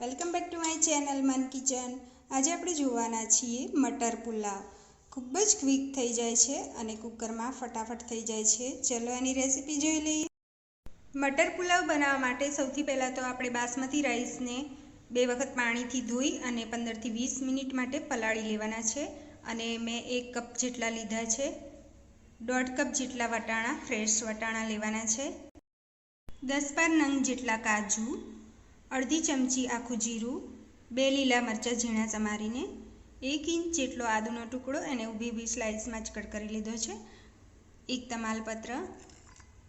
Welcome back to my channel મન kitchen. આજે આપણે જોવાના છીએ મટર પુલાવ। ખૂબ જ ક્વિક થઈ જાય છે અને કુકરમાં ફટાફટ થઈ જાય છે। ચલો આની રેસીપી જોઈ લઈએ। મટર પુલાવ બનાવવા માટે સૌથી પહેલાં તો આપણે બાસમતી રાઈસને 2 વખત પાણીથી ધોઈ અને 15 થી 20 મિનિટ માટે પલાળી લેવાના છે। અને મેં 1 કપ જેટલા લીધા છે। 1.5 કપ જેટલા વટાણા ફ્રેશ વટાણા લેવાના છે। 10-12 નંગ જેટલા કાજુ, અડધી ચમચી આખું જીરું, 2 લીલા મરચાં ઝીણા સમારીને, 1 ઇંચ જેટલો આદુનો ટુકડો એને ઊભી સ્લાઇસમાં જ કટ કરી લીધો છે, 1 તમાલપત્ર,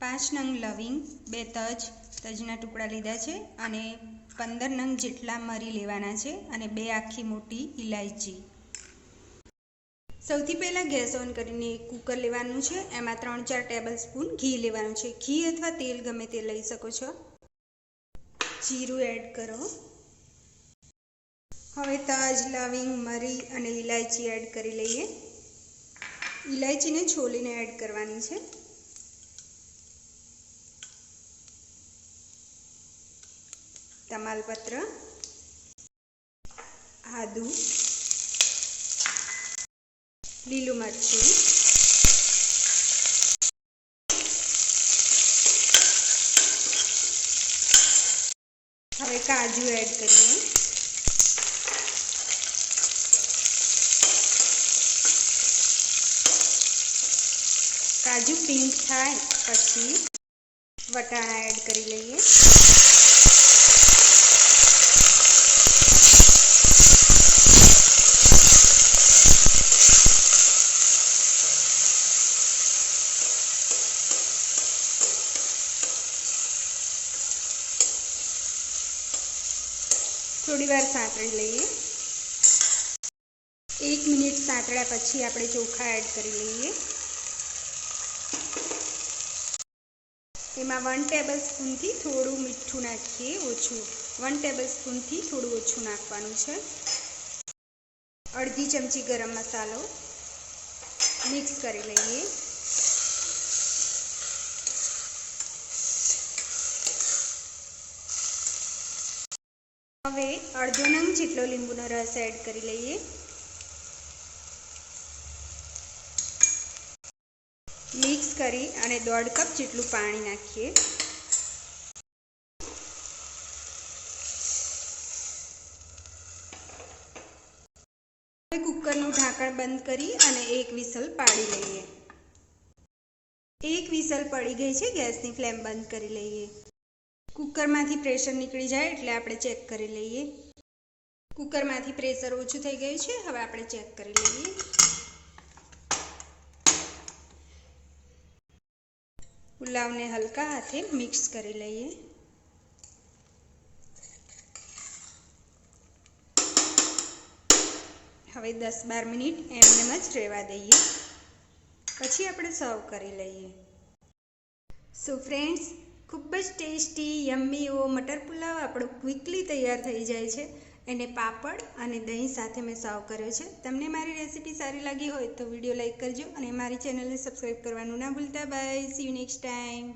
5 નંગ લવિંગ, 2 તજના ટુકડા લીધા છે અને 15 નંગ જેટલા મરી લેવાના છે અને 2 આખી મોટી ઇલાયચી। સૌથી પહેલાં ગેસ ઓન કરીને એક કુકર લેવાનું છે। એમાં 3-4 ટેબલ સ્પૂન ઘી લેવાનું છે। ઘી અથવા તેલ ગમે તે લઈ શકો છો। જીરું એડ કરો। હવે તજ, લવિંગ, મરી અને ઇલાયચી એડ કરી લઈએ। ઇલાયચીને છોલીને એડ કરવાની છે। તમાલપત્ર, આદુ, લીલું મરચું, હવે કાજુ એડ કરીએ। કાજુ પિંક થાય પછી વટાણા એડ કરી લઈએ। થોડી વાર સાંતળી લઈએ। 1 મિનિટ સાંતળ્યા પછી આપણે ચોખા એડ કરી લઈએ। એમાં 1 ટેબલ સ્પૂનથી થોડું મીઠું નાખીએ, ઓછું 1 ટેબલ સ્પૂનથી થોડું ઓછું નાખવાનું છે। અડધી ચમચી ગરમ મસાલો મિક્સ કરી લઈએ। હવે અડધો નંગ જેટલો લીંબુનો રસ એડ કરી લઈએ। મિક્સ કરી અને 1.5 કપ જેટલું પાણી નાખીએ। હવે કુકરનું ઢાંકણ બંધ કરી અને 1 વિસલ પાડી લઈએ। 1 વિસલ પડી ગઈ છે, ગેસની ફ્લેમ બંધ કરી લઈએ। કુકરમાંથી પ્રેશર નીકળી જાય એટલે આપણે ચેક કરી લઈએ। કુકરમાંથી પ્રેશર ઓછું થઈ ગયું છે, હવે આપણે ચેક કરી લઈએ। પુલાવને હલકા હાથે મિક્સ કરી લઈએ। હવે 10-12 મિનિટ એમને જ રહેવા દઈએ, પછી આપણે સર્વ કરી લઈએ। સો ફ્રેન્ડ્સ, ખૂબ જ ટેસ્ટી યમ્મી એવો મટર પુલાવ આપણો ક્વિકલી તૈયાર થઈ જાય છે। એને પાપડ અને દહીં સાથે મેં સર્વ કર્યો છે। તમને મારી રેસીપી સારી લાગી હોય તો વિડીયો લાઈક કરજો અને મારી ચેનલને સબસ્ક્રાઈબ કરવાનું ના ભૂલતા। Bye, see you next time.